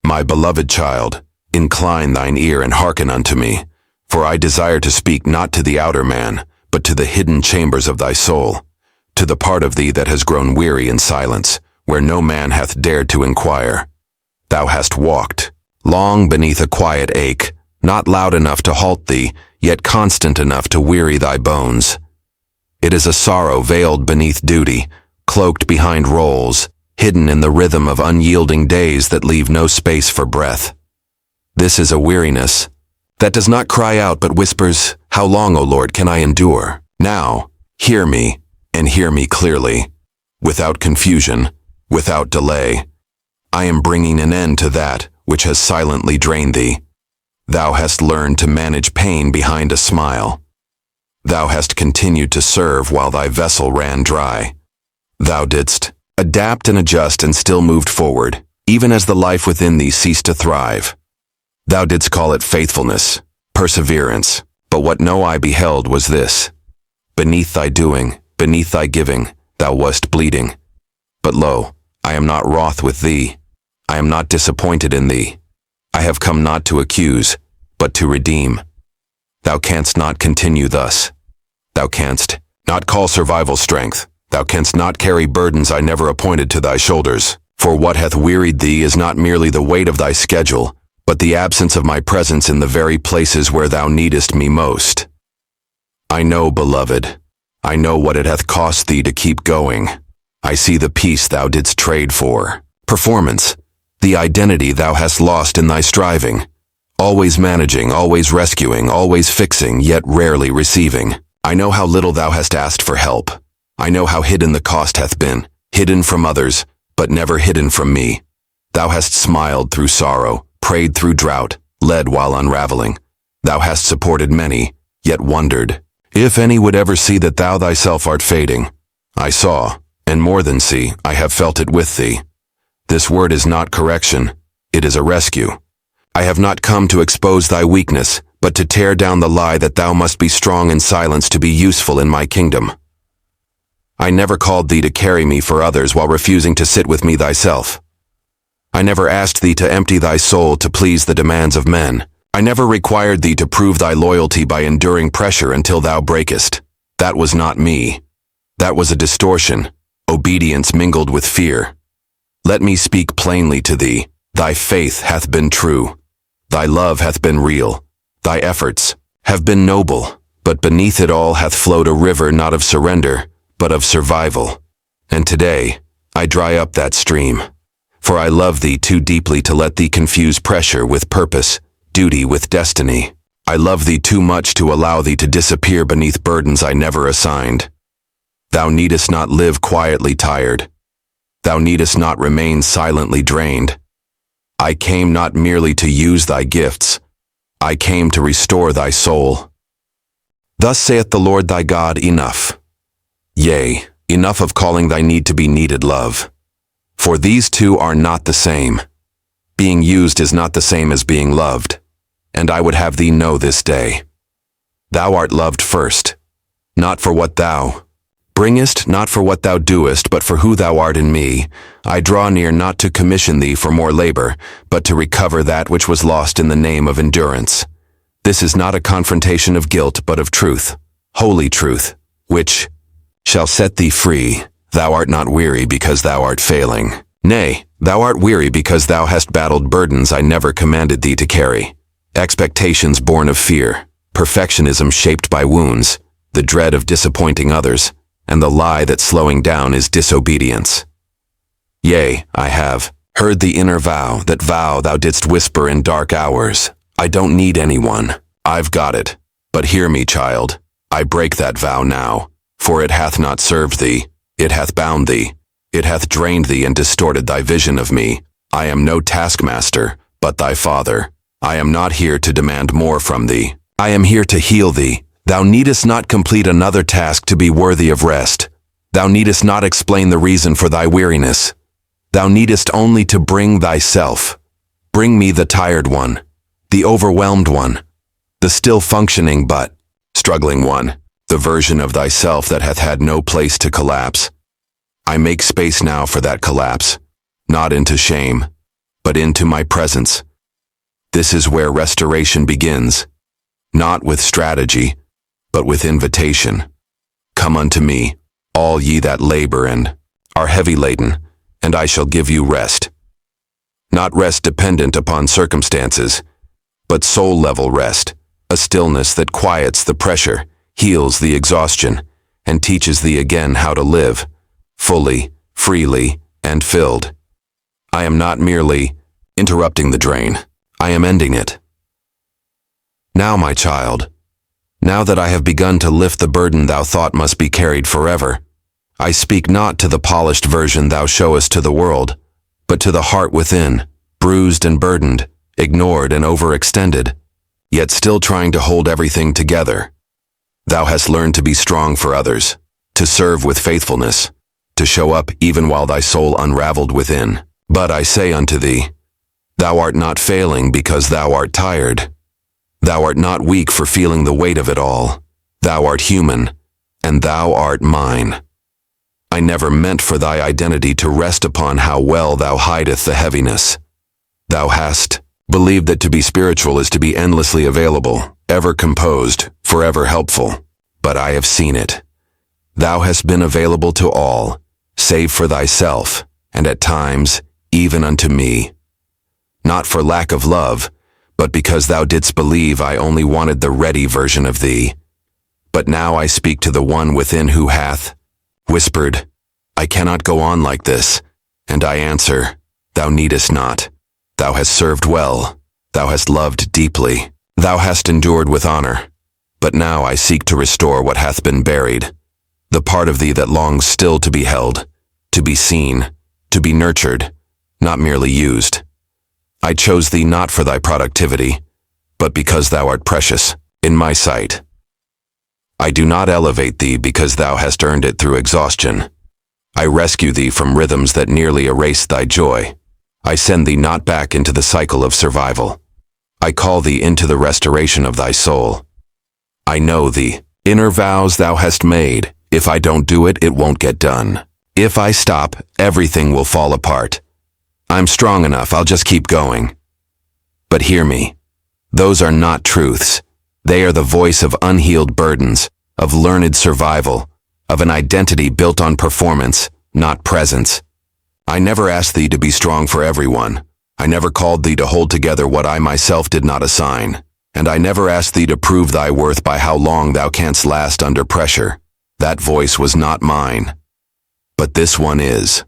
My beloved child, incline thine ear and hearken unto me, for I desire to speak not to the outer man, but to the hidden chambers of thy soul, to the part of thee that has grown weary in silence, where no man hath dared to inquire. Thou hast walked long beneath a quiet ache, not loud enough to halt thee, yet constant enough to weary thy bones. It is a sorrow veiled beneath duty, cloaked behind roles, hidden in the rhythm of unyielding days that leave no space for breath. This is a weariness that does not cry out but whispers, "How long, O Lord, can I endure?" Now, hear me, and hear me clearly, without confusion, without delay. I am bringing an end to that which has silently drained thee. Thou hast learned to manage pain behind a smile. Thou hast continued to serve while thy vessel ran dry. Thou didst adapt and adjust and still moved forward, even as the life within thee ceased to thrive. Thou didst call it faithfulness, perseverance, but what no eye beheld was this. Beneath thy doing, beneath thy giving, thou wast bleeding. But lo, I am not wroth with thee. I am not disappointed in thee. I have come not to accuse, but to redeem. Thou canst not continue thus. Thou canst not call survival strength. Thou canst not carry burdens I never appointed to thy shoulders. For what hath wearied thee is not merely the weight of thy schedule, but the absence of my presence in the very places where thou needest me most. I know, beloved, I know what it hath cost thee to keep going. I see the peace thou didst trade for performance, the identity thou hast lost in thy striving, always managing, always rescuing, always fixing, yet rarely receiving. I know how little thou hast asked for help. I know how hidden the cost hath been, hidden from others, but never hidden from me. Thou hast smiled through sorrow, prayed through drought, led while unraveling. Thou hast supported many, yet wondered if any would ever see that thou thyself art fading. I saw, and more than see, I have felt it with thee. This word is not correction, it is a rescue. I have not come to expose thy weakness, but to tear down the lie that thou must be strong in silence to be useful in my kingdom. I never called thee to carry me for others while refusing to sit with me thyself. I never asked thee to empty thy soul to please the demands of men. I never required thee to prove thy loyalty by enduring pressure until thou breakest. That was not me. That was a distortion, obedience mingled with fear. Let me speak plainly to thee. Thy faith hath been true. Thy love hath been real. Thy efforts have been noble, but beneath it all hath flowed a river not of surrender, but of survival. And today, I dry up that stream. For I love thee too deeply to let thee confuse pressure with purpose, duty with destiny. I love thee too much to allow thee to disappear beneath burdens I never assigned. Thou needest not live quietly tired. Thou needest not remain silently drained. I came not merely to use thy gifts. I came to restore thy soul. Thus saith the Lord thy God, enough. Yea, enough of calling thy need to be needed love. For these two are not the same. Being used is not the same as being loved, and I would have thee know this day. Thou art loved first, not for what thou bringest, not for what thou doest, but for who thou art in me. I draw near not to commission thee for more labor, but to recover that which was lost in the name of endurance. This is not a confrontation of guilt, but of truth, holy truth, which shall set thee free. Thou art not weary because thou art failing. Nay, thou art weary because thou hast battled burdens I never commanded thee to carry. Expectations born of fear, perfectionism shaped by wounds, the dread of disappointing others, and the lie that slowing down is disobedience. Yea, I have heard the inner vow, that vow thou didst whisper in dark hours. I don't need anyone. I've got it. But hear me, child. I break that vow now, for it hath not served thee. It hath bound thee. It hath drained thee and distorted thy vision of me. I am no taskmaster, but thy father. I am not here to demand more from thee. I am here to heal thee. Thou needest not complete another task to be worthy of rest. Thou needest not explain the reason for thy weariness. Thou needest only to bring thyself. Bring me the tired one, the overwhelmed one, the still functioning but struggling one, the version of thyself that hath had no place to collapse. I make space now for that collapse, not into shame, but into my presence. This is where restoration begins, not with strategy, but with invitation. Come unto me, all ye that labor and are heavy laden, and I shall give you rest. Not rest dependent upon circumstances, but soul-level rest, a stillness that quiets the pressure, heals the exhaustion, and teaches thee again how to live, fully, freely, and filled. I am not merely interrupting the drain, I am ending it. Now, my child, now that I have begun to lift the burden thou thought must be carried forever, I speak not to the polished version thou showest to the world, but to the heart within, bruised and burdened, ignored and overextended, yet still trying to hold everything together. Thou hast learned to be strong for others, to serve with faithfulness, to show up even while thy soul unraveled within. But I say unto thee, thou art not failing because thou art tired. Thou art not weak for feeling the weight of it all. Thou art human, and thou art mine. I never meant for thy identity to rest upon how well thou hideth the heaviness. Thou hast believed that to be spiritual is to be endlessly available, ever composed, forever helpful. But I have seen it. Thou hast been available to all, save for thyself, and at times, even unto me. Not for lack of love, but because thou didst believe I only wanted the ready version of thee. But now I speak to the one within who hath whispered, I cannot go on like this, and I answer, thou needest not. Thou hast served well, thou hast loved deeply, thou hast endured with honor. But now I seek to restore what hath been buried, the part of thee that longs still to be held, to be seen, to be nurtured, not merely used. I chose thee not for thy productivity, but because thou art precious in my sight. I do not elevate thee because thou hast earned it through exhaustion. I rescue thee from rhythms that nearly erase thy joy. I send thee not back into the cycle of survival. I call thee into the restoration of thy soul. I know thee, inner vows thou hast made. If I don't do it, it won't get done. If I stop, everything will fall apart. I'm strong enough, I'll just keep going. But hear me. Those are not truths. They are the voice of unhealed burdens, of learned survival, of an identity built on performance, not presence. I never asked thee to be strong for everyone. I never called thee to hold together what I myself did not assign. And I never asked thee to prove thy worth by how long thou canst last under pressure. That voice was not mine. But this one is.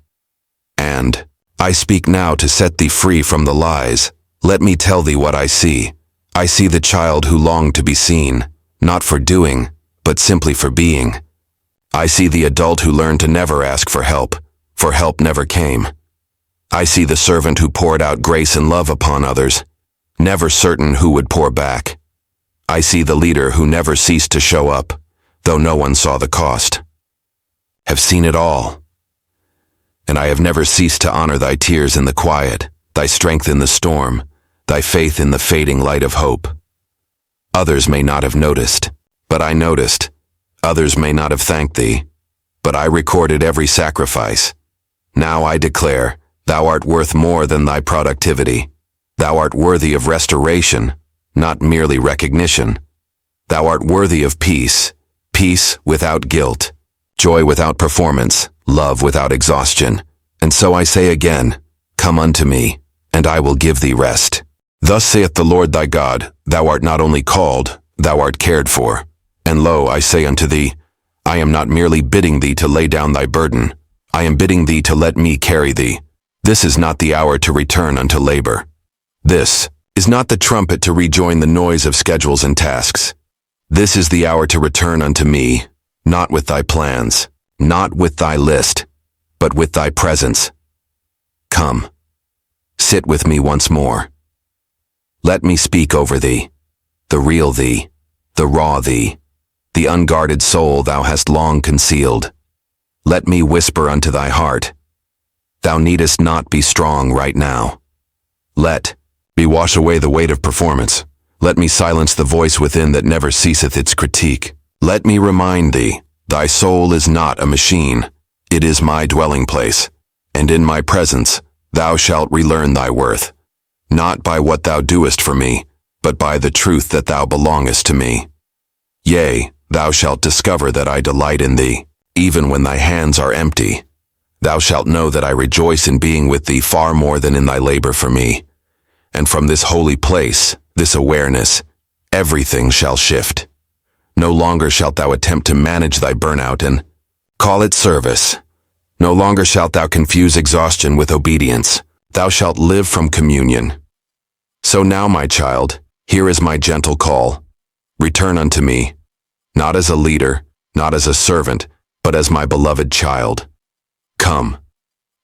And I speak now to set thee free from the lies. Let me tell thee what I see. I see the child who longed to be seen, not for doing, but simply for being. I see the adult who learned to never ask for help never came. I see the servant who poured out grace and love upon others, never certain who would pour back. I see the leader who never ceased to show up, though no one saw the cost. Have seen it all. And I have never ceased to honor thy tears in the quiet, thy strength in the storm, thy faith in the fading light of hope. Others may not have noticed, but I noticed. Others may not have thanked thee, but I recorded every sacrifice. Now I declare, thou art worth more than thy productivity. Thou art worthy of restoration, not merely recognition. Thou art worthy of peace, peace without guilt, joy without performance, love without exhaustion. And so I say again, come unto me, and I will give thee rest. Thus saith the Lord thy God, thou art not only called, thou art cared for. And lo, I say unto thee, I am not merely bidding thee to lay down thy burden, I am bidding thee to let me carry thee. This is not the hour to return unto labor. This is not the trumpet to rejoin the noise of schedules and tasks. This is the hour to return unto me, not with thy plans, not with thy list, but with thy presence. Come, sit with me once more. Let me speak over thee, the real thee, the raw thee, the unguarded soul thou hast long concealed. Let me whisper unto thy heart, thou needest not be strong right now. Let me wash away the weight of performance. Let me silence the voice within that never ceaseth its critique. Let me remind thee, thy soul is not a machine. It is my dwelling place, and in my presence, thou shalt relearn thy worth, not by what thou doest for me, but by the truth that thou belongest to me. Yea, thou shalt discover that I delight in thee, even when thy hands are empty. Thou shalt know that I rejoice in being with thee far more than in thy labor for me. And from this holy place, this awareness, everything shall shift. No longer shalt thou attempt to manage thy burnout and call it service. No longer shalt thou confuse exhaustion with obedience. Thou shalt live from communion. So now, my child, here is my gentle call. Return unto me, not as a leader, not as a servant, but as my beloved child. Come,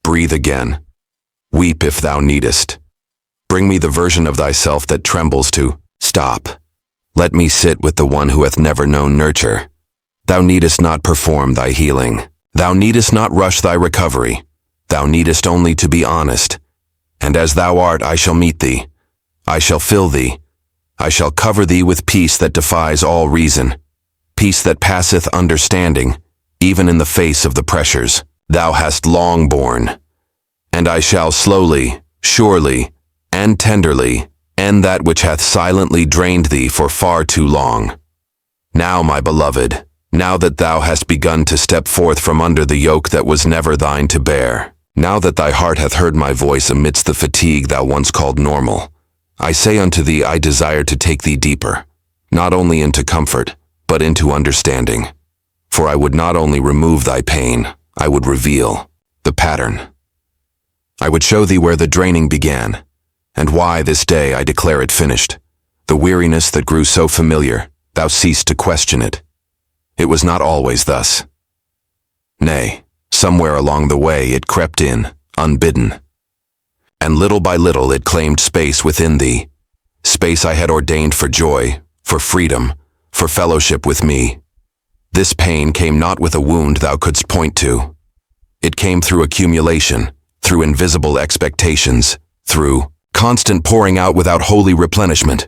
breathe again. Weep if thou needest. Bring me the version of thyself that trembles to stop. Let me sit with the one who hath never known nurture. Thou needest not perform thy healing. Thou needest not rush thy recovery. Thou needest only to be honest. And as thou art, I shall meet thee. I shall fill thee. I shall cover thee with peace that defies all reason. Peace that passeth understanding, even in the face of the pressures thou hast long borne. And I shall slowly, surely, and tenderly end that which hath silently drained thee for far too long. Now, my beloved, now that thou hast begun to step forth from under the yoke that was never thine to bear, now that thy heart hath heard my voice amidst the fatigue thou once called normal, I say unto thee, I desire to take thee deeper, not only into comfort, but into understanding. For I would not only remove thy pain, I would reveal the pattern. I would show thee where the draining began, and why this day I declare it finished. The weariness that grew so familiar, thou ceased to question it. It was not always thus. Nay, somewhere along the way it crept in, unbidden. And little by little it claimed space within thee, space I had ordained for joy, for freedom, for fellowship with me. This pain came not with a wound thou couldst point to. It came through accumulation, through invisible expectations, through constant pouring out without holy replenishment.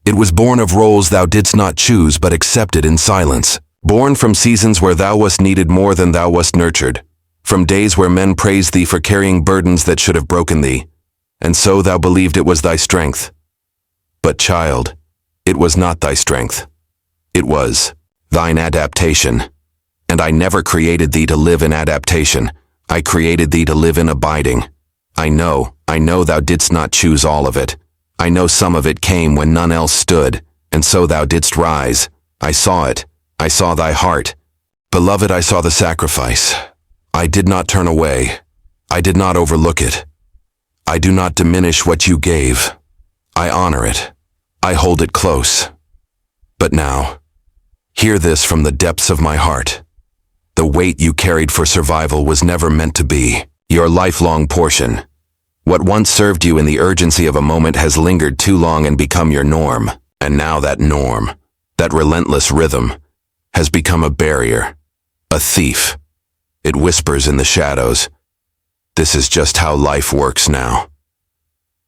It was born of roles thou didst not choose but accepted in silence, born from seasons where thou wast needed more than thou wast nurtured, from days where men praised thee for carrying burdens that should have broken thee, and so thou believed it was thy strength. But child, it was not thy strength. It was thine adaptation. And I never created thee to live in adaptation. I created thee to live in abiding. I know thou didst not choose all of it. I know some of it came when none else stood, and so thou didst rise. I saw it. I saw thy heart. Beloved, I saw the sacrifice. I did not turn away. I did not overlook it. I do not diminish what you gave. I honor it. I hold it close. But now, hear this from the depths of my heart. The weight you carried for survival was never meant to be your lifelong portion. What once served you in the urgency of a moment has lingered too long and become your norm. And now that norm, that relentless rhythm, has become a barrier, a thief. It whispers in the shadows. This is just how life works now.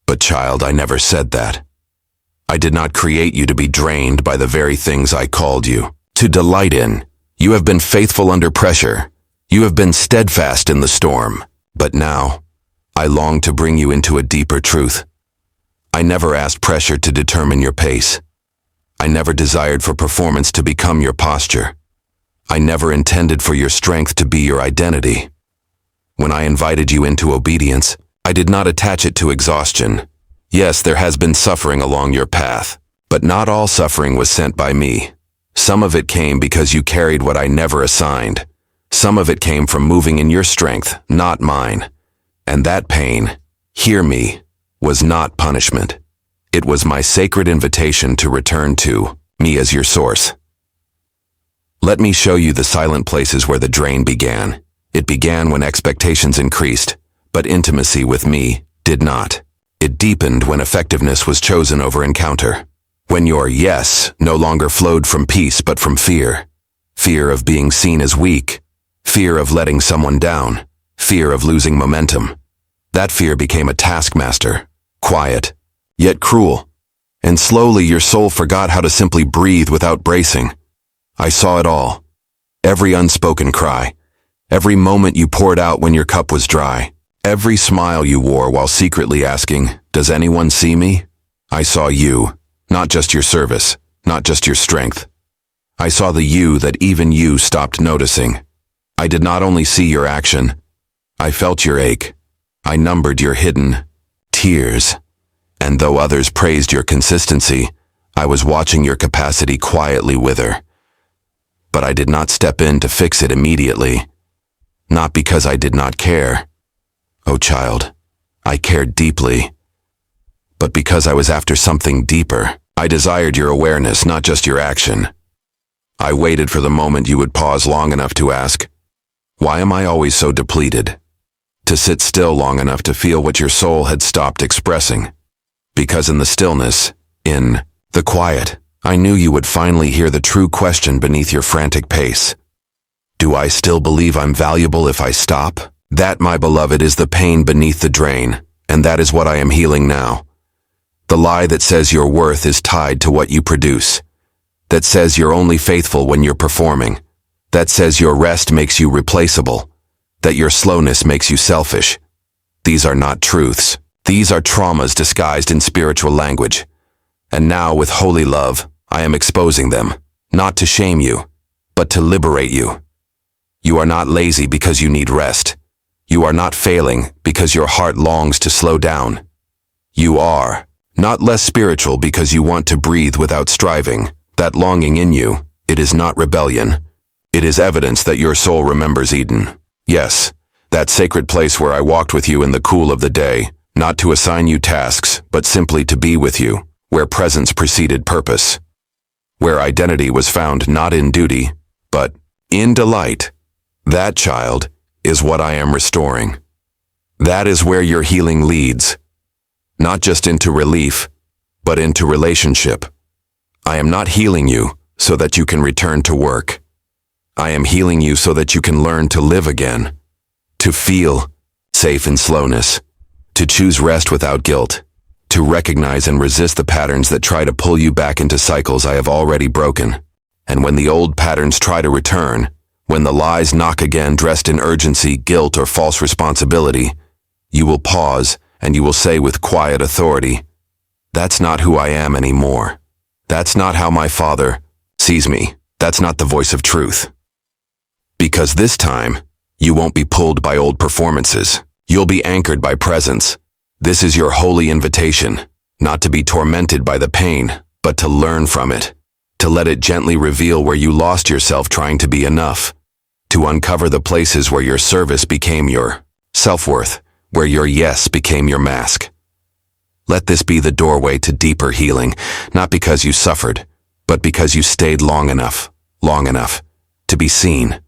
But child, I never said that. I did not create you to be drained by the very things I called you to delight in. You have been faithful under pressure. You have been steadfast in the storm. But now, I long to bring you into a deeper truth. I never asked pressure to determine your pace. I never desired for performance to become your posture. I never intended for your strength to be your identity. When I invited you into obedience, I did not attach it to exhaustion. Yes, there has been suffering along your path, but not all suffering was sent by me. Some of it came because you carried what I never assigned. Some of it came from moving in your strength, not mine. And that pain, hear me, was not punishment. It was my sacred invitation to return to me as your source. Let me show you the silent places where the drain began. It began when expectations increased, but intimacy with me did not. It deepened when effectiveness was chosen over encounter. When your yes no longer flowed from peace but from fear. Fear of being seen as weak. Fear of letting someone down. Fear of losing momentum. That fear became a taskmaster, quiet, yet cruel. And slowly your soul forgot how to simply breathe without bracing. I saw it all. Every unspoken cry. Every moment you poured out when your cup was dry. Every smile you wore while secretly asking, "Does anyone see me?" I saw you, not just your service, not just your strength. I saw the you that even you stopped noticing. I did not only see your action, I felt your ache. I numbered your hidden tears. And though others praised your consistency, I was watching your capacity quietly wither. But I did not step in to fix it immediately. Not because I did not care. Oh child, I cared deeply. But because I was after something deeper. I desired your awareness, not just your action. I waited for the moment you would pause long enough to ask, "Why am I always so depleted?" To sit still long enough to feel what your soul had stopped expressing. Because in the stillness, in the quiet, I knew you would finally hear the true question beneath your frantic pace. Do I still believe I'm valuable if I stop? That, my beloved, is the pain beneath the drain, and that is what I am healing now. The lie that says your worth is tied to what you produce. That says you're only faithful when you're performing. That says your rest makes you replaceable. That your slowness makes you selfish. These are not truths. These are traumas disguised in spiritual language. And now, with holy love, I am exposing them, not to shame you, but to liberate you. You are not lazy because you need rest. You are not failing because your heart longs to slow down. You are not less spiritual because you want to breathe without striving. That longing in you, it is not rebellion. It is evidence that your soul remembers Eden. Yes, that sacred place where I walked with you in the cool of the day, not to assign you tasks, but simply to be with you, where presence preceded purpose. Where identity was found not in duty, but in delight. That, child, is what I am restoring. That is where your healing leads. Not just into relief, but into relationship. I am not healing you so that you can return to work. I am healing you so that you can learn to live again, to feel safe in slowness, to choose rest without guilt, to recognize and resist the patterns that try to pull you back into cycles I have already broken. And when the old patterns try to return, when the lies knock again dressed in urgency, guilt, or false responsibility, you will pause and you will say with quiet authority, "That's not who I am anymore. That's not how my Father sees me. That's not the voice of truth." Because this time, you won't be pulled by old performances. You'll be anchored by presence. This is your holy invitation, not to be tormented by the pain, but to learn from it, to let it gently reveal where you lost yourself trying to be enough, to uncover the places where your service became your self-worth, where your yes became your mask. Let this be the doorway to deeper healing, not because you suffered, but because you stayed long enough to be seen.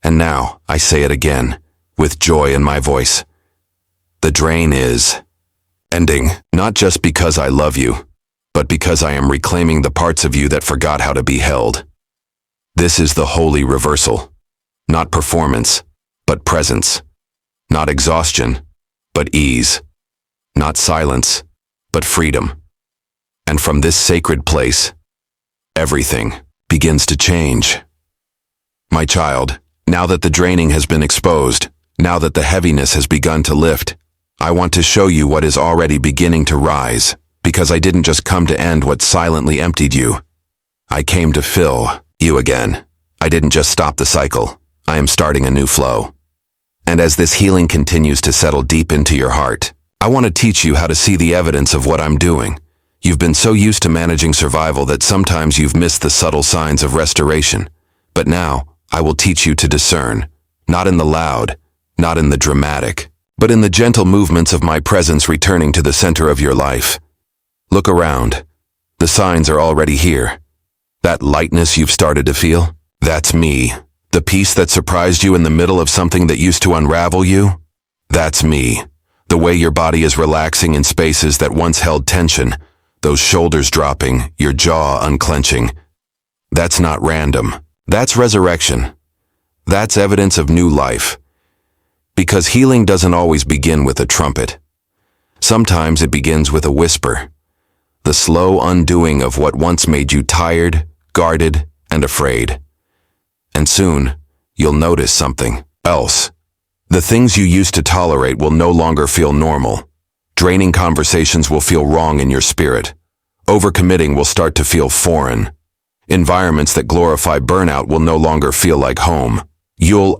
And now, I say it again, with joy in my voice. The drain is ending, not just because I love you, but because I am reclaiming the parts of you that forgot how to be held. This is the holy reversal. Not performance, but presence. Not exhaustion, but ease. Not silence, but freedom. And from this sacred place, everything begins to change. My child, now that the draining has been exposed, now that the heaviness has begun to lift, I want to show you what is already beginning to rise, because I didn't just come to end what silently emptied you. I came to fill you again. I didn't just stop the cycle. I am starting a new flow. And as this healing continues to settle deep into your heart, I want to teach you how to see the evidence of what I'm doing. You've been so used to managing survival that sometimes you've missed the subtle signs of restoration. But now, I will teach you to discern, not in the loud, not in the dramatic, but in the gentle movements of my presence returning to the center of your life. Look around. The signs are already here. That lightness you've started to feel, that's me. The peace that surprised you in the middle of something that used to unravel you, that's me. The way your body is relaxing in spaces that once held tension, those shoulders dropping, your jaw unclenching. That's not random. That's resurrection. That's evidence of new life. Because healing doesn't always begin with a trumpet. Sometimes it begins with a whisper. The slow undoing of what once made you tired, guarded, and afraid. And soon, you'll notice something else. The things you used to tolerate will no longer feel normal. Draining conversations will feel wrong in your spirit. Overcommitting will start to feel foreign. Environments that glorify burnout will no longer feel like home. You'll,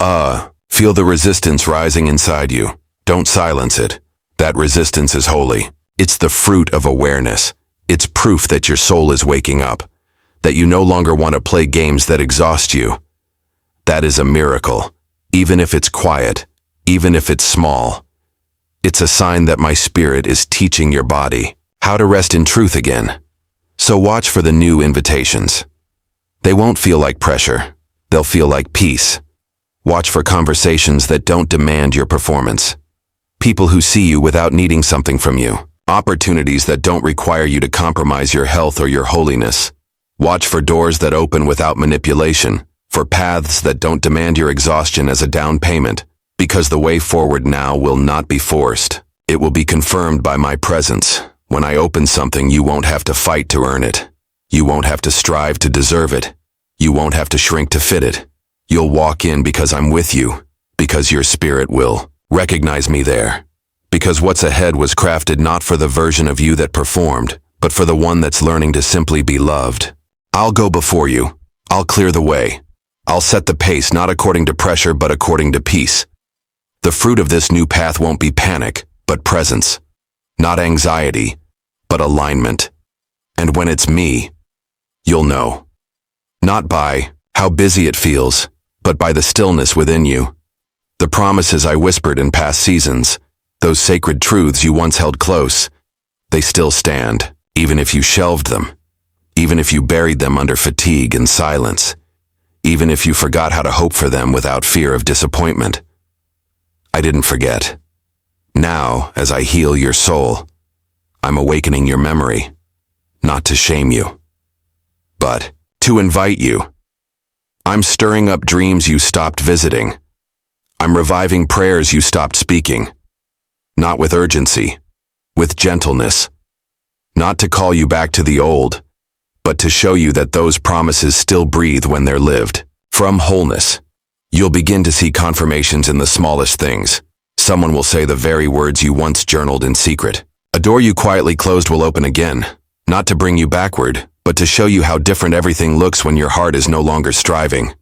feel the resistance rising inside you. Don't silence it. That resistance is holy. It's the fruit of awareness. It's proof that your soul is waking up, that you no longer want to play games that exhaust you. That is a miracle, even if it's quiet, even if it's small. It's a sign that my spirit is teaching your body how to rest in truth again. So watch for the new invitations. They won't feel like pressure. They'll feel like peace. Watch for conversations that don't demand your performance. People who see you without needing something from you. Opportunities that don't require you to compromise your health or your holiness. Watch for doors that open without manipulation, for paths that don't demand your exhaustion as a down payment, because the way forward now will not be forced. It will be confirmed by my presence. When I open something, you won't have to fight to earn it. You won't have to strive to deserve it. You won't have to shrink to fit it. You'll walk in because I'm with you, because your spirit will recognize me there. Because what's ahead was crafted not for the version of you that performed, but for the one that's learning to simply be loved. I'll go before you. I'll clear the way. I'll set the pace not according to pressure but according to peace. The fruit of this new path won't be panic, but presence. Not anxiety, but alignment. And when it's me, you'll know. Not by how busy it feels, but by the stillness within you. The promises I whispered in past seasons, those sacred truths you once held close, they still stand, even if you shelved them, even if you buried them under fatigue and silence, even if you forgot how to hope for them without fear of disappointment. I didn't forget. Now, as I heal your soul, I'm awakening your memory, not to shame you, but to invite you. I'm stirring up dreams you stopped visiting. I'm reviving prayers you stopped speaking. Not with urgency, with gentleness. Not to call you back to the old, but to show you that those promises still breathe when they're lived. From wholeness, you'll begin to see confirmations in the smallest things. Someone will say the very words you once journaled in secret. A door you quietly closed will open again, not to bring you backward, but to show you how different everything looks when your heart is no longer striving.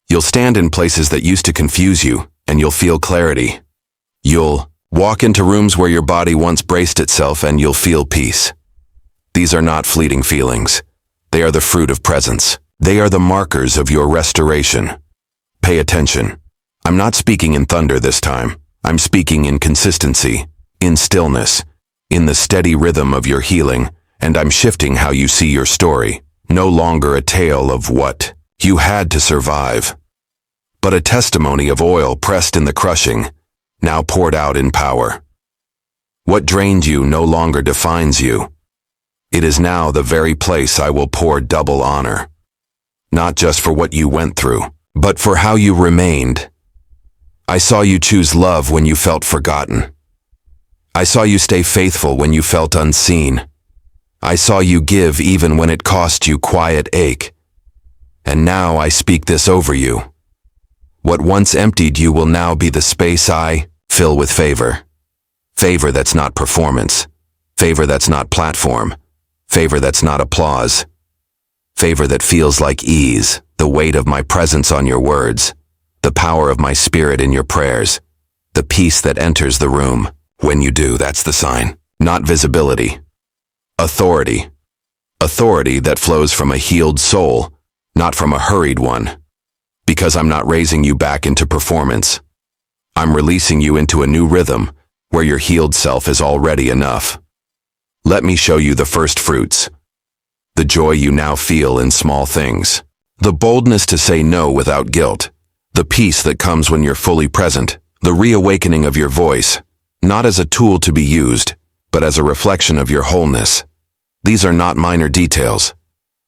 You'll stand in places that used to confuse you, and you'll feel clarity. You'll walk into rooms where your body once braced itself, and you'll feel peace. These are not fleeting feelings. They are the fruit of presence. They are the markers of your restoration. Pay attention. I'm not speaking in thunder this time. I'm speaking in consistency, in stillness, in the steady rhythm of your healing, and I'm shifting how you see your story. No longer a tale of what you had to survive, but a testimony of oil pressed in the crushing, now poured out in power. What drained you no longer defines you. It is now the very place I will pour double honor. Not just for what you went through, but for how you remained. I saw you choose love when you felt forgotten. I saw you stay faithful when you felt unseen. I saw you give even when it cost you quiet ache. And now I speak this over you. What once emptied you will now be the space I fill with favor. Favor that's not performance. Favor that's not platform. Favor that's not applause. Favor that feels like ease, the weight of my presence on your words, the power of my spirit in your prayers, the peace that enters the room. When you do, that's the sign. Not visibility. Authority. Authority that flows from a healed soul, not from a hurried one. Because I'm not raising you back into performance. I'm releasing you into a new rhythm where your healed self is already enough. Let me show you the first fruits. The joy you now feel in small things. The boldness to say no without guilt. The peace that comes when you're fully present. The reawakening of your voice, not as a tool to be used, but as a reflection of your wholeness. These are not minor details.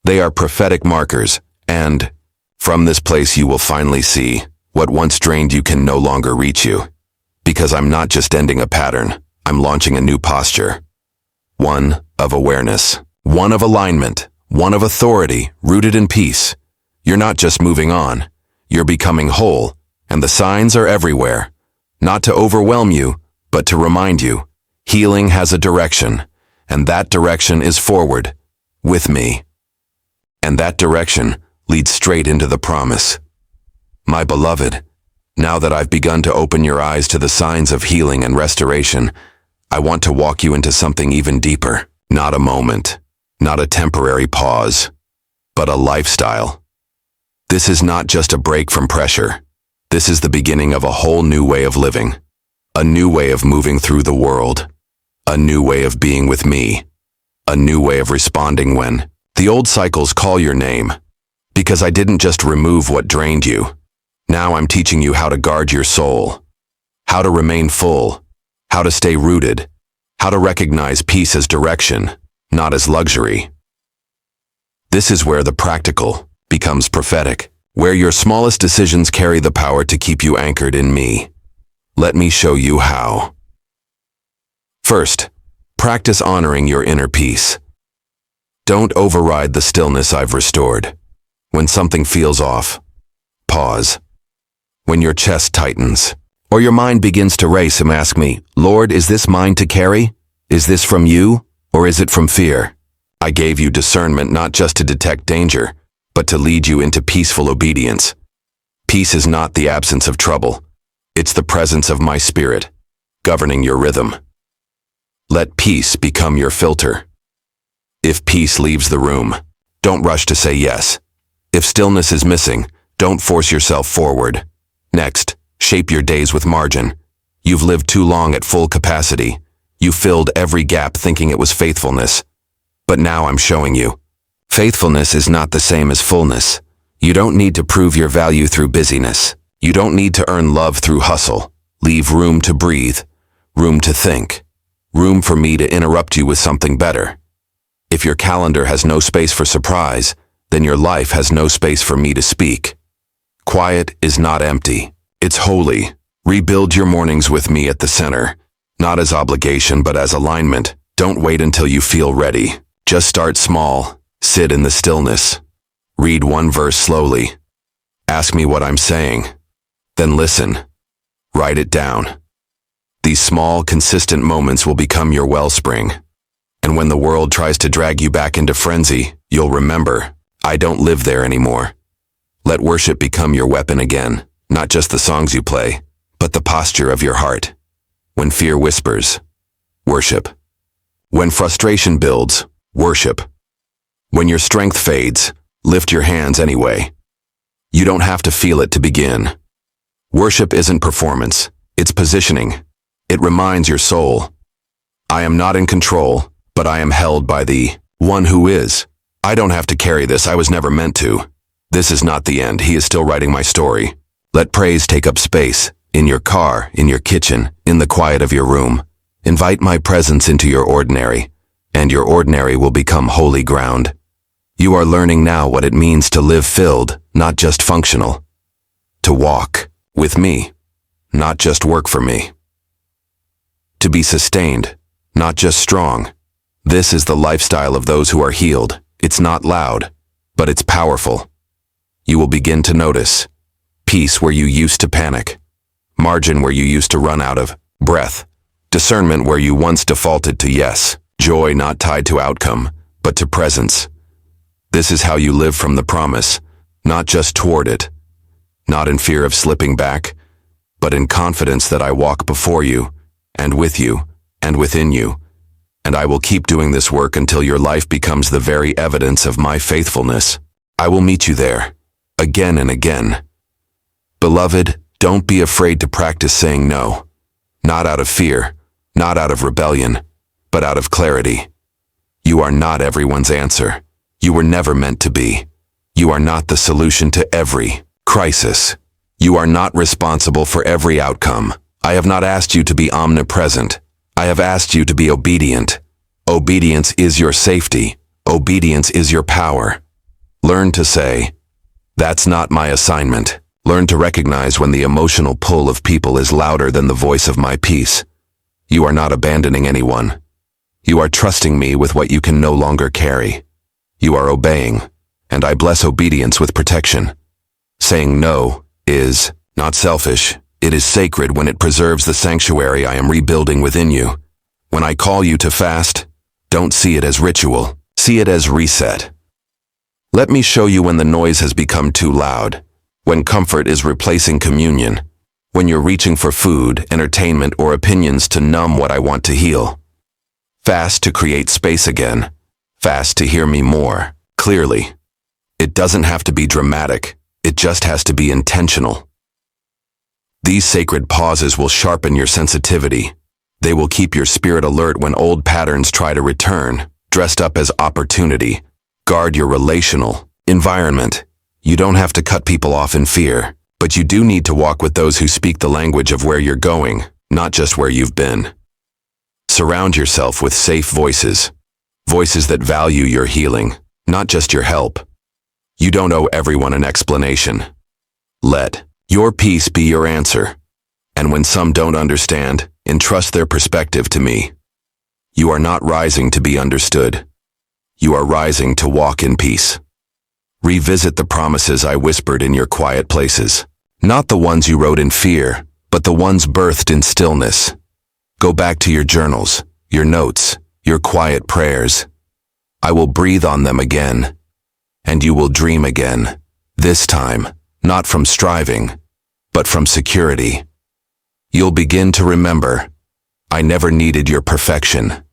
They are prophetic markers, and from this place you will finally see what once drained you can no longer reach you. Because I'm not just ending a pattern, I'm launching a new posture. One of awareness, one of alignment, one of authority, rooted in peace. You're not just moving on, you're becoming whole, and the signs are everywhere. Not to overwhelm you, but to remind you. Healing has a direction, and that direction is forward, with me. And that direction leads straight into the promise. My beloved, now that I've begun to open your eyes to the signs of healing and restoration, I want to walk you into something even deeper. Not a moment, not a temporary pause, but a lifestyle. This is not just a break from pressure. This is the beginning of a whole new way of living, a new way of moving through the world, a new way of being with me, a new way of responding when the old cycles call your name. Because I didn't just remove what drained you. Now I'm teaching you how to guard your soul, how to remain full, how to stay rooted, how to recognize peace as direction, not as luxury. This is where the practical becomes prophetic, where your smallest decisions carry the power to keep you anchored in me. Let me show you how. First, practice honoring your inner peace. Don't override the stillness I've restored. When something feels off, pause. When your chest tightens, or your mind begins to race, and ask me, Lord, is this mine to carry? Is this from you, or is it from fear? I gave you discernment not just to detect danger, but to lead you into peaceful obedience. Peace is not the absence of trouble. It's the presence of my spirit, governing your rhythm. Let peace become your filter. If peace leaves the room, don't rush to say yes. If stillness is missing, don't force yourself forward. Next, shape your days with margin. You've lived too long at full capacity. You filled every gap thinking it was faithfulness. But now I'm showing you. Faithfulness is not the same as fullness. You don't need to prove your value through busyness. You don't need to earn love through hustle. Leave room to breathe, room to think, room for me to interrupt you with something better. If your calendar has no space for surprise, then your life has no space for me to speak. Quiet is not empty. It's holy. Rebuild your mornings with me at the center, not as obligation but as alignment. Don't wait until you feel ready. Just start small. Sit in the stillness. Read one verse slowly. Ask me what I'm saying. Then listen. Write it down. These small, consistent moments will become your wellspring. And when the world tries to drag you back into frenzy, you'll remember, I don't live there anymore. Let worship become your weapon again, not just the songs you play, but the posture of your heart. When fear whispers, worship. When frustration builds, worship. When your strength fades, lift your hands anyway. You don't have to feel it to begin. Worship isn't performance, it's positioning. It reminds your soul, I am not in control, but I am held by the one who is. I don't have to carry this, I was never meant to. This is not the end, he is still writing my story. Let praise take up space, in your car, in your kitchen, in the quiet of your room. Invite my presence into your ordinary, and your ordinary will become holy ground. You are learning now what it means to live filled, not just functional. To walk with me, not just work for me. To be sustained, not just strong. This is the lifestyle of those who are healed. It's not loud, but it's powerful. You will begin to notice peace where you used to panic, margin where you used to run out of breath, discernment where you once defaulted to yes, joy not tied to outcome, but to presence. This is how you live from the promise, not just toward it, not in fear of slipping back, but in confidence that I walk before you, and with you, and within you. And I will keep doing this work until your life becomes the very evidence of my faithfulness. I will meet you there, again and again. Beloved, don't be afraid to practice saying no. Not out of fear, not out of rebellion, but out of clarity. You are not everyone's answer. You were never meant to be. You are not the solution to every crisis. You are not responsible for every outcome. I have not asked you to be omnipresent. I have asked you to be obedient. Obedience is your safety. Obedience is your power. Learn to say, that's not my assignment. Learn to recognize when the emotional pull of people is louder than the voice of my peace. You are not abandoning anyone. You are trusting me with what you can no longer carry. You are obeying, and I bless obedience with protection. Saying no is not selfish, It is sacred when it preserves the sanctuary I am rebuilding within you. When I call you to fast, don't see it as ritual. See it as reset. Let me show you when the noise has become too loud, when comfort is replacing communion, when you're reaching for food, entertainment, or opinions to numb what I want to heal. Fast to create space again. Fast to hear me more clearly. It doesn't have to be dramatic. It just has to be intentional. These sacred pauses will sharpen your sensitivity. They will keep your spirit alert when old patterns try to return, dressed up as opportunity. Guard your relational environment. You don't have to cut people off in fear, but you do need to walk with those who speak the language of where you're going, not just where you've been. Surround yourself with safe voices. Voices that value your healing, not just your help. You don't owe everyone an explanation. Let your peace be your answer. And when some don't understand, entrust their perspective to me. You are not rising to be understood. You are rising to walk in peace. Revisit the promises I whispered in your quiet places. Not the ones you wrote in fear, but the ones birthed in stillness. Go back to your journals, your notes, your quiet prayers. I will breathe on them again. And you will dream again. This time, not from striving, but from security. You'll begin to remember, I never needed your perfection.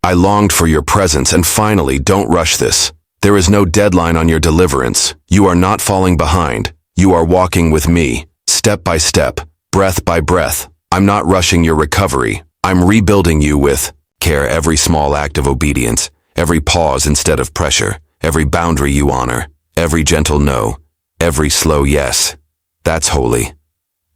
I longed for your presence, and finally, don't rush this. There is no deadline on your deliverance. You are not falling behind. You are walking with me, step by step, breath by breath. I'm not rushing your recovery. I'm rebuilding you with care. Every small act of obedience, every pause instead of pressure, every boundary you honor, every gentle no, every slow yes. That's holy.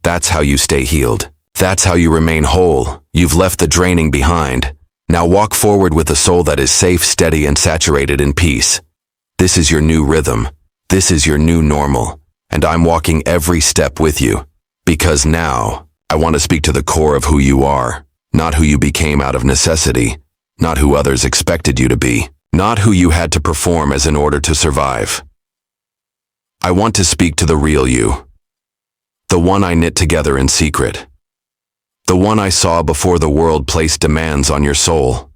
That's how you stay healed. That's how you remain whole. You've left the draining behind. Now walk forward with a soul that is safe, steady, and saturated in peace. This is your new rhythm. This is your new normal. And I'm walking every step with you. Because now, I want to speak to the core of who you are. Not who you became out of necessity. Not who others expected you to be. Not who you had to perform as in order to survive. I want to speak to the real you. The one I knit together in secret. The one I saw before the world placed demands on your soul.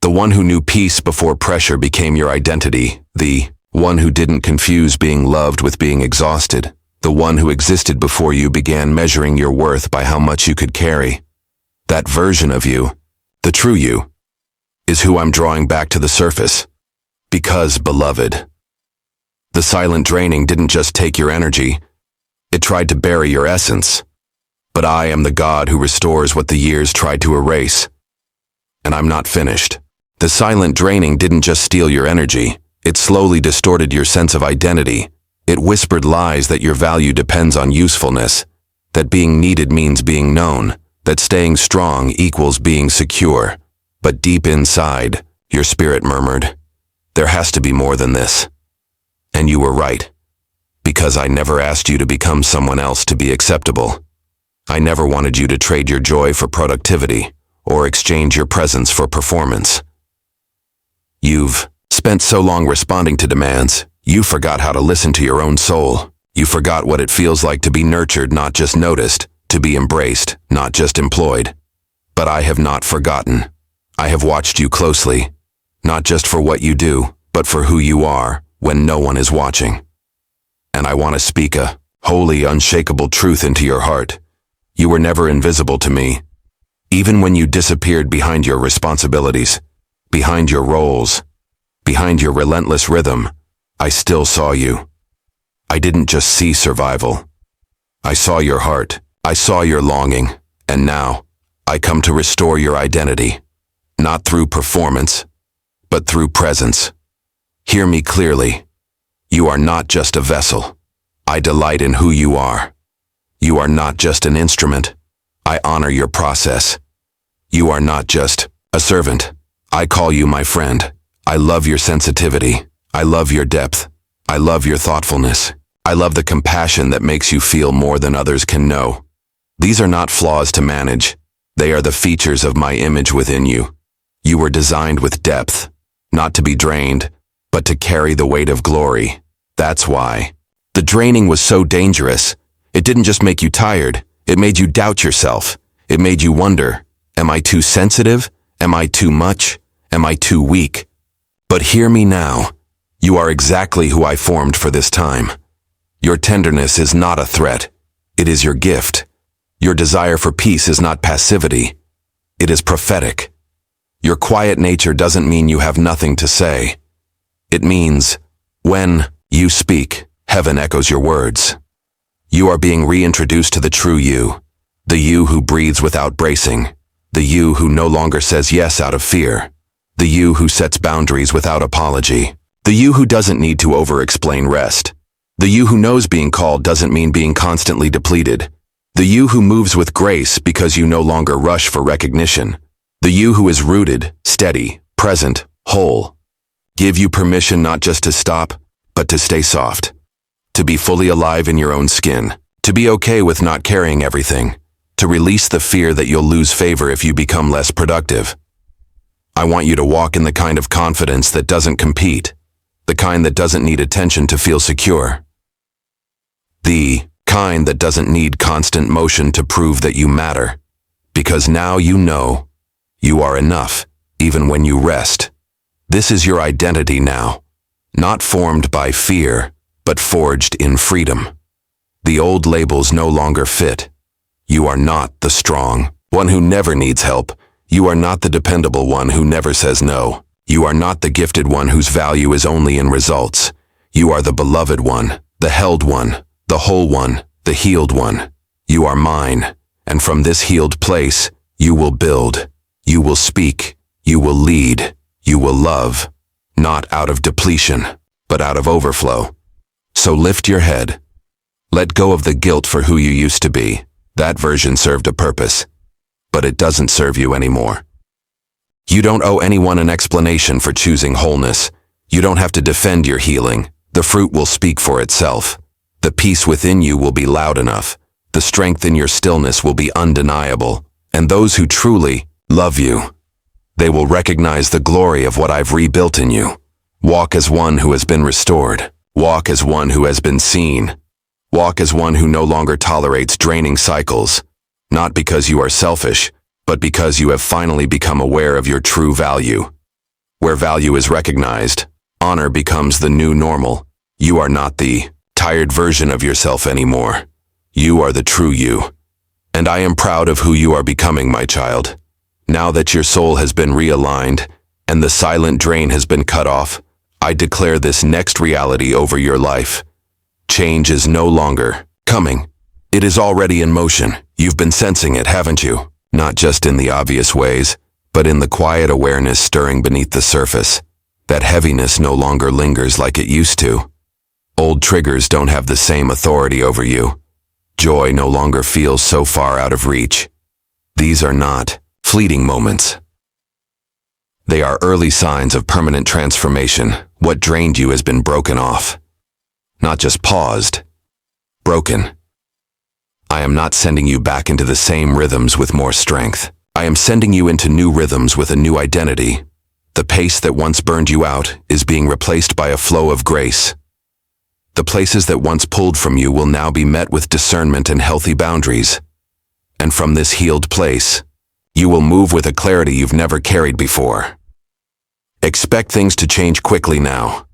The one who knew peace before pressure became your identity. The one who didn't confuse being loved with being exhausted. The one who existed before you began measuring your worth by how much you could carry. That version of you, the true you, is who I'm drawing back to the surface. Because, beloved, the silent draining didn't just take your energy, it tried to bury your essence. But I am the God who restores what the years tried to erase. And I'm not finished. The silent draining didn't just steal your energy, it slowly distorted your sense of identity. It whispered lies that your value depends on usefulness, that being needed means being known, that staying strong equals being secure. But deep inside, your spirit murmured, there has to be more than this. And you were right. Because I never asked you to become someone else to be acceptable. I never wanted you to trade your joy for productivity, or exchange your presence for performance. You've spent so long responding to demands, you forgot how to listen to your own soul. You forgot what it feels like to be nurtured, not just noticed, to be embraced, not just employed. But I have not forgotten. I have watched you closely, not just for what you do, but for who you are when no one is watching. And I want to speak a holy, unshakable truth into your heart. You were never invisible to me. Even when you disappeared behind your responsibilities, behind your roles, behind your relentless rhythm, I still saw you. I didn't just see survival. I saw your heart. I saw your longing. And now, I come to restore your identity. Not through performance, but through presence. Hear me clearly. You are not just a vessel. I delight in who you are. You are not just an instrument. I honor your process. You are not just a servant. I call you my friend. I love your sensitivity. I love your depth. I love your thoughtfulness. I love the compassion that makes you feel more than others can know. These are not flaws to manage. They are the features of my image within you. You were designed with depth, not to be drained, but to carry the weight of glory. That's why. The draining was so dangerous. It didn't just make you tired, It made you doubt yourself. It made you wonder, am I too sensitive? Am I too much? Am I too weak? But hear me now. You are exactly who I formed for this time. Your tenderness is not a threat. It is your gift. Your desire for peace is not passivity. It is prophetic. Your quiet nature doesn't mean you have nothing to say. It means, when you speak, heaven echoes your words. You are being reintroduced to the true you, the you who breathes without bracing, the you who no longer says yes out of fear, the you who sets boundaries without apology, the you who doesn't need to over-explain rest, the you who knows being called doesn't mean being constantly depleted, the you who moves with grace because you no longer rush for recognition, the you who is rooted, steady, present, whole. Give you permission not just to stop, but to stay soft, to be fully alive in your own skin, to be okay with not carrying everything, to release the fear that you'll lose favor if you become less productive. I want you to walk in the kind of confidence that doesn't compete, the kind that doesn't need attention to feel secure, the kind that doesn't need constant motion to prove that you matter, because now you know you are enough, even when you rest. This is your identity now, not formed by fear, but forged in freedom. The old labels no longer fit. You are not the strong one who never needs help. You are not the dependable one who never says no. You are not the gifted one whose value is only in results. You are the beloved one, the held one, the whole one, the healed one. You are mine, and from this healed place, you will build, you will speak, you will lead, you will love, not out of depletion, but out of overflow. So lift your head. Let go of the guilt for who you used to be. That version served a purpose, but it doesn't serve you anymore. You don't owe anyone an explanation for choosing wholeness. You don't have to defend your healing. The fruit will speak for itself. The peace within you will be loud enough. The strength in your stillness will be undeniable. And those who truly love you, they will recognize the glory of what I've rebuilt in you. Walk as one who has been restored. Walk as one who has been seen. Walk as one who no longer tolerates draining cycles, not because you are selfish, but because you have finally become aware of your true value. Where value is recognized, honor becomes the new normal. You are not the tired version of yourself anymore. You are the true you. And I am proud of who you are becoming, my child. Now that your soul has been realigned and the silent drain has been cut off, I declare this next reality over your life. Change is no longer coming. It is already in motion. You've been sensing it, haven't you? Not just in the obvious ways, but in the quiet awareness stirring beneath the surface. That heaviness no longer lingers like it used to. Old triggers don't have the same authority over you. Joy no longer feels so far out of reach. These are not fleeting moments. They are early signs of permanent transformation. What drained you has been broken off. Not just paused, broken. I am not sending you back into the same rhythms with more strength. I am sending you into new rhythms with a new identity. The pace that once burned you out is being replaced by a flow of grace. The places that once pulled from you will now be met with discernment and healthy boundaries. And from this healed place, you will move with a clarity you've never carried before. Expect things to change quickly now.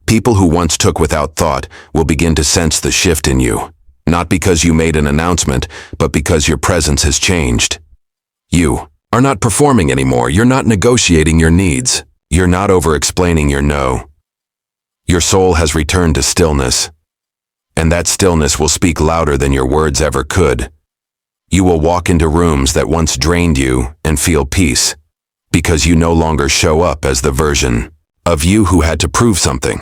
People who once took without thought will begin to sense the shift in you, not because you made an announcement, but because your presence has changed. You are not performing anymore. You're not negotiating your needs. You're not over-explaining your no. Your soul has returned to stillness, and that stillness will speak louder than your words ever could. You will walk into rooms that once drained you and feel peace, because you no longer show up as the version of you who had to prove something.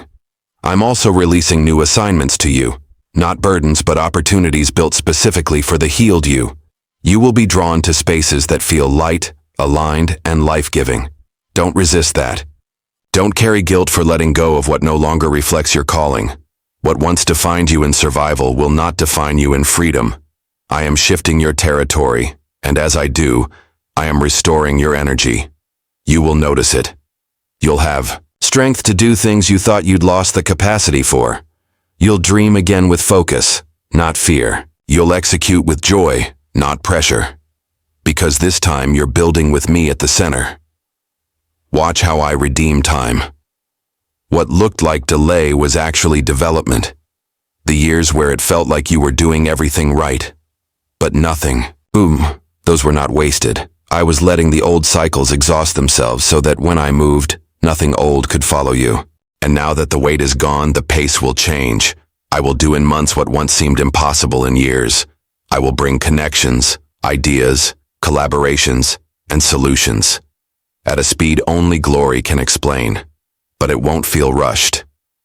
I'm also releasing new assignments to you, not burdens but opportunities built specifically for the healed you. You will be drawn to spaces that feel light, aligned, and life-giving. Don't resist that. Don't carry guilt for letting go of what no longer reflects your calling. What once defined you in survival will not define you in freedom. I am shifting your territory, and as I do, I am restoring your energy. You will notice it. You'll have strength to do things you thought you'd lost the capacity for. You'll dream again with focus, not fear. You'll execute with joy, not pressure. Because this time you're building with me at the center. Watch how I redeem time. What looked like delay was actually development. The years where it felt like you were doing everything right. But nothing. Boom. Those were not wasted. I was letting the old cycles exhaust themselves so that when I moved, nothing old could follow you. And now that the weight is gone, the pace will change. I will do in months what once seemed impossible in years. I will bring connections, ideas, collaborations, and solutions. At a speed only glory can explain. But it won't feel rushed.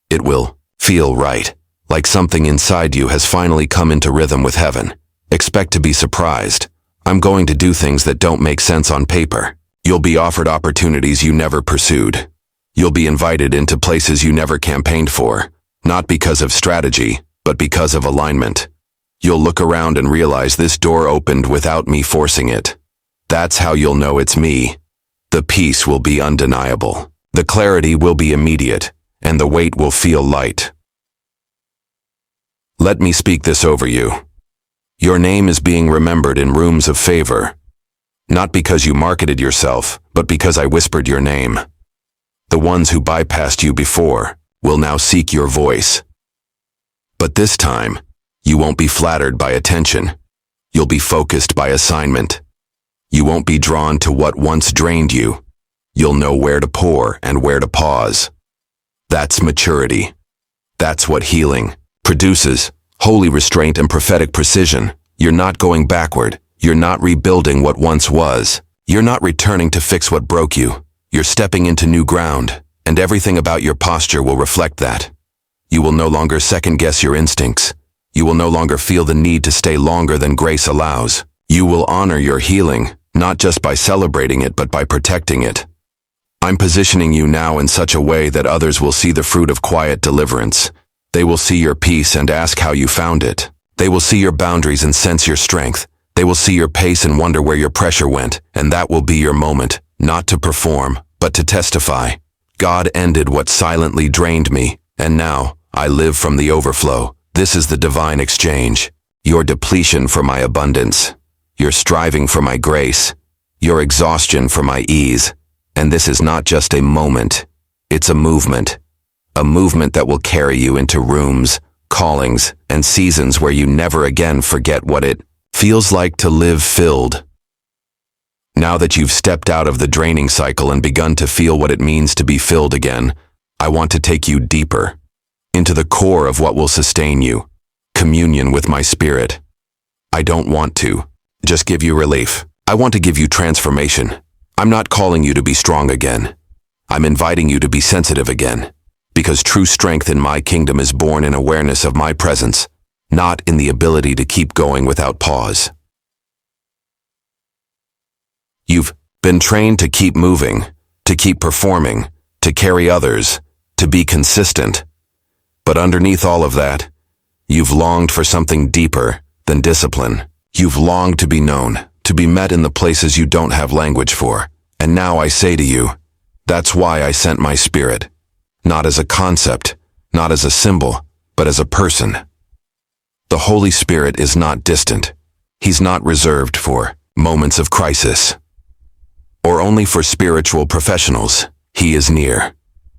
It will feel right. Like something inside you has finally come into rhythm with heaven. Expect to be surprised. I'm going to do things that don't make sense on paper. You'll be offered opportunities you never pursued. You'll be invited into places you never campaigned for, not because of strategy, but because of alignment. You'll look around and realize this door opened without me forcing it. That's how you'll know it's me. The peace will be undeniable. The clarity will be immediate, and the weight will feel light. Let me speak this over you. Your name is being remembered in rooms of favor. Not because you marketed yourself, but because I whispered your name. The ones who bypassed you before will now seek your voice. But this time, you won't be flattered by attention. You'll be focused by assignment. You won't be drawn to what once drained you. You'll know where to pour and where to pause. That's maturity. That's what healing produces. Holy restraint and prophetic precision. You're not going backward. You're not rebuilding what once was. You're not returning to fix what broke you. You're stepping into new ground, and everything about your posture will reflect that. You will no longer second-guess your instincts. You will no longer feel the need to stay longer than grace allows. You will honor your healing, not just by celebrating it, but by protecting it. I'm positioning you now in such a way that others will see the fruit of quiet deliverance. They will see your peace and ask how you found it. They will see your boundaries and sense your strength. They will see your pace and wonder where your pressure went, and that will be your moment, not to perform, but to testify. God ended what silently drained me, and now I live from the overflow. This is the divine exchange. Your depletion for my abundance. Your striving for my grace. Your exhaustion for my ease. And this is not just a moment. It's a movement. A movement that will carry you into rooms, callings, and seasons where you never again forget what it feels like to live filled. Now that you've stepped out of the draining cycle and begun to feel what it means to be filled again, I want to take you deeper, into the core of what will sustain you, communion with my spirit. I don't want to just give you relief. I want to give you transformation. I'm not calling you to be strong again. I'm inviting you to be sensitive again, because true strength in my kingdom is born in awareness of my presence, not in the ability to keep going without pause. You've been trained to keep moving, to keep performing, to carry others, to be consistent. But underneath all of that, you've longed for something deeper than discipline. You've longed to be known, to be met in the places you don't have language for. And now I say to you, that's why I sent my spirit. Not as a concept, not as a symbol, but as a person. The Holy Spirit is not distant. He's not reserved for moments of crisis, or only for spiritual professionals. He is near,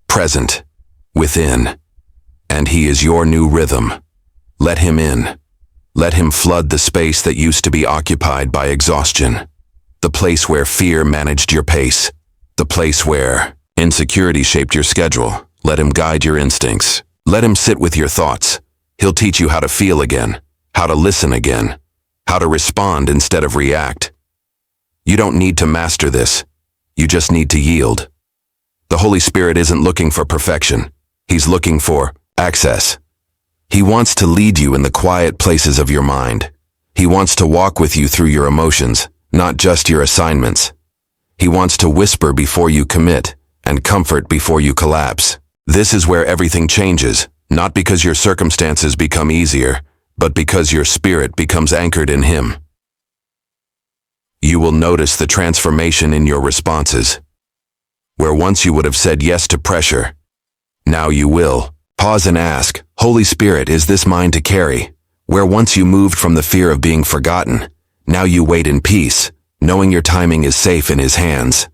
present, within, and he is your new rhythm. Let him in. Let him flood the space that used to be occupied by exhaustion. The place where fear managed your pace. The place where insecurity shaped your schedule. Let him guide your instincts. Let him sit with your thoughts. He'll teach you how to feel again, how to listen again, how to respond instead of react. You don't need to master this. You just need to yield. The Holy Spirit isn't looking for perfection. He's looking for access. He wants to lead you in the quiet places of your mind. He wants to walk with you through your emotions, not just your assignments. He wants to whisper before you commit and comfort before you collapse. This is where everything changes, not because your circumstances become easier, but because your spirit becomes anchored in him. You will notice the transformation in your responses. Where once you would have said yes to pressure, now you will. Pause and ask, Holy Spirit, is this mine to carry? Where once you moved from the fear of being forgotten, now you wait in peace, knowing your timing is safe in His hands.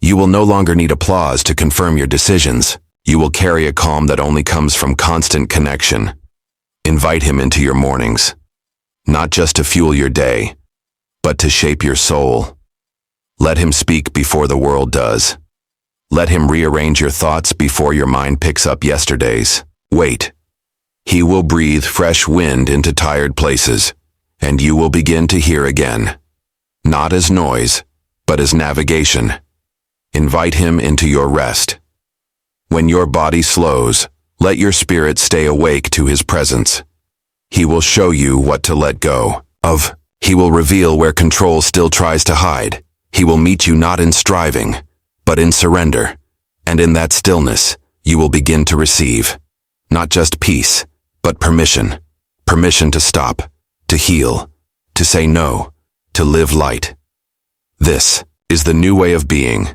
You will no longer need applause to confirm your decisions. You will carry a calm that only comes from constant connection. Invite Him into your mornings, not just to fuel your day, but to shape your soul. Let Him speak before the world does. Let Him rearrange your thoughts before your mind picks up yesterday's. Wait. He will breathe fresh wind into tired places, and you will begin to hear again. Not as noise, but as navigation. Invite Him into your rest. When your body slows, let your spirit stay awake to His presence. He will show you what to let go of. He will reveal where control still tries to hide. He will meet you not in striving, but in surrender. And in that stillness, you will begin to receive, not just peace, but permission. Permission to stop, to heal, to say no, to live light. This is the new way of being.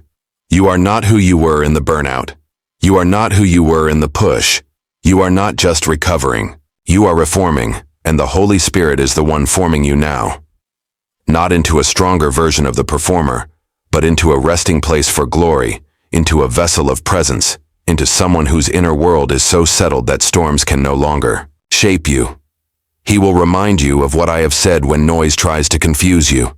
You are not who you were in the burnout. You are not who you were in the push. You are not just recovering. You are reforming, and the Holy Spirit is the one forming you now. Not into a stronger version of the performer, but into a resting place for glory, into a vessel of presence, into someone whose inner world is so settled that storms can no longer shape you. He will remind you of what I have said when noise tries to confuse you.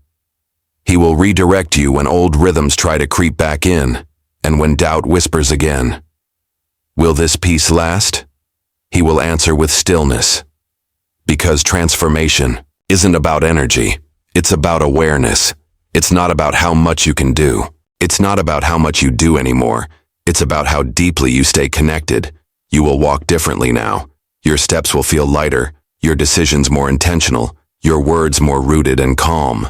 He will redirect you when old rhythms try to creep back in, and when doubt whispers again. Will this peace last? He will answer with stillness. Because transformation isn't about energy, it's about awareness. It's not about how much you can do. It's not about how much you do anymore. It's about how deeply you stay connected. You will walk differently now. Your steps will feel lighter, your decisions more intentional, your words more rooted and calm.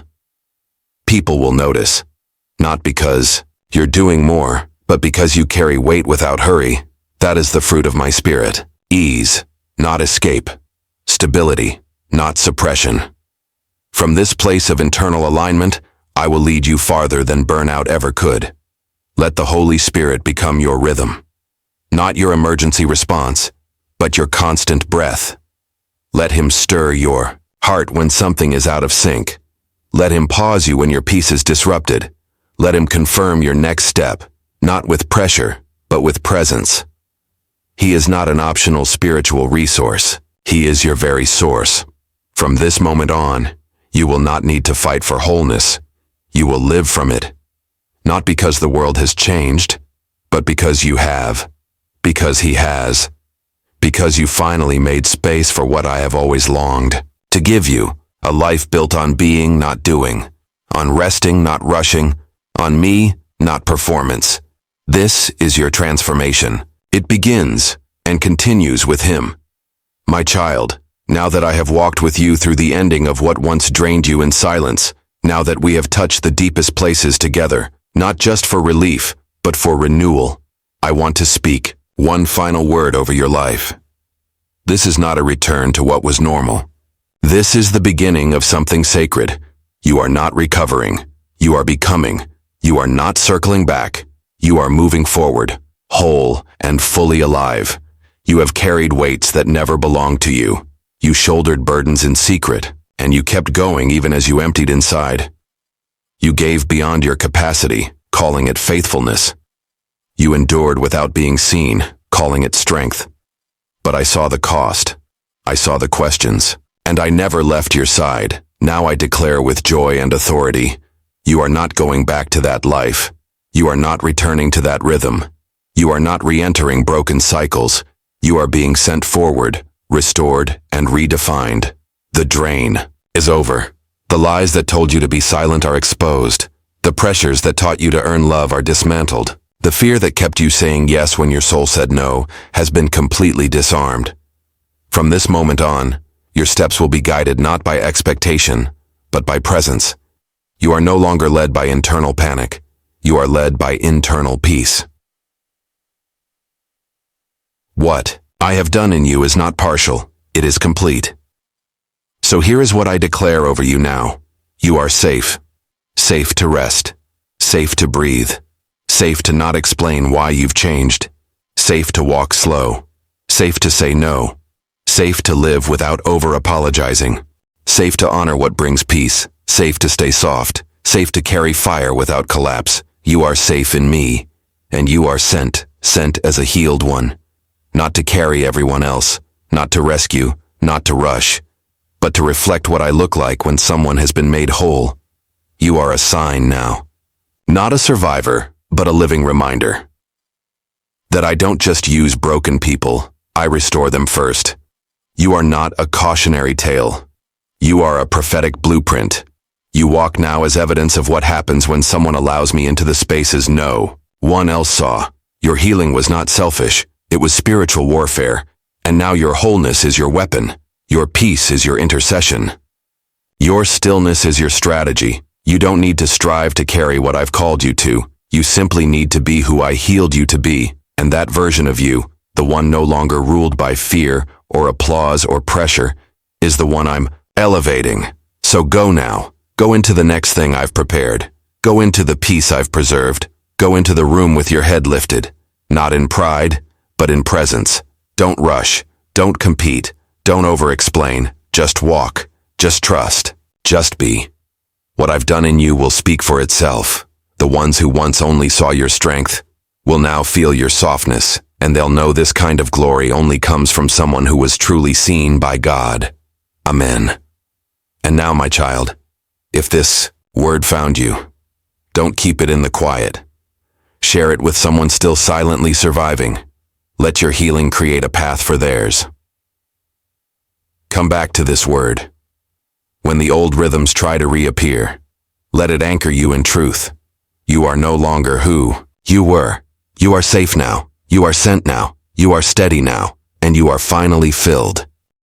People will notice, not because you're doing more, but because you carry weight without hurry. That is the fruit of my Spirit. Ease, not escape. Stability, not suppression. From this place of internal alignment, I will lead you farther than burnout ever could. Let the Holy Spirit become your rhythm. Not your emergency response, but your constant breath. Let Him stir your heart when something is out of sync. Let Him pause you when your peace is disrupted. Let Him confirm your next step, not with pressure, but with presence. He is not an optional spiritual resource. He is your very source. From this moment on, you will not need to fight for wholeness. You will live from it. Not because the world has changed, but because you have. Because He has. Because you finally made space for what I have always longed to give you. A life built on being, not doing. On resting, not rushing. On me, not performance. This is your transformation. It begins and continues with Him. My child, now that I have walked with you through the ending of what once drained you in silence, now that we have touched the deepest places together, not just for relief, but for renewal, I want to speak one final word over your life. This is not a return to what was normal. This is the beginning of something sacred. You are not recovering. You are becoming. You are not circling back. You are moving forward, whole and fully alive. You have carried weights that never belonged to you. You shouldered burdens in secret, and you kept going even as you emptied inside. You gave beyond your capacity, calling it faithfulness. You endured without being seen, calling it strength. But I saw the cost. I saw the questions, and I never left your side. Now I declare with joy and authority, you are not going back to that life. You are not returning to that rhythm. You are not re-entering broken cycles. You are being sent forward, restored, and redefined. The drain is over. The lies that told you to be silent are exposed. The pressures that taught you to earn love are dismantled. The fear that kept you saying yes when your soul said no has been completely disarmed. From this moment on, your steps will be guided not by expectation, but by presence. You are no longer led by internal panic. You are led by internal peace. What I have done in you is not partial, it is complete. So here is what I declare over you now. You are safe. Safe to rest. Safe to breathe. Safe to not explain why you've changed. Safe to walk slow. Safe to say no. safe to live without over-apologizing. Safe to honor what brings peace. Safe to stay soft. Safe to carry fire without collapse. You are safe in me. And you are sent as a healed one. Not to carry everyone else. Not to rescue. Not to rush. But to reflect what I look like when someone has been made whole. You are a sign now. Not a survivor, but a living reminder. That I don't just use broken people, I restore them first. You are not a cautionary tale. You are a prophetic blueprint. You walk now as evidence of what happens when someone allows me into the spaces no one else saw. Your healing was not selfish, it was spiritual warfare, and now your wholeness is your weapon. Your peace is your intercession. Your stillness is your strategy. You don't need to strive to carry what I've called you to. You simply need to be who I healed you to be. And that version of you, the one no longer ruled by fear or applause or pressure, is the one I'm elevating. So go now. Go into the next thing I've prepared. Go into the peace I've preserved. Go into the room with your head lifted. Not in pride, but in presence. Don't rush. Don't compete. Don't over-explain. Just walk. Just trust. Just be. What I've done in you will speak for itself. The ones who once only saw your strength will now feel your softness, and they'll know this kind of glory only comes from someone who was truly seen by God. Amen. And now, my child, if this word found you, don't keep it in the quiet. Share it with someone still silently surviving. Let your healing create a path for theirs. Come back to this word. When the old rhythms try to reappear, let it anchor you in truth. You are no longer who you were. You are safe now. You are sent now. You are steady now. And you are finally filled.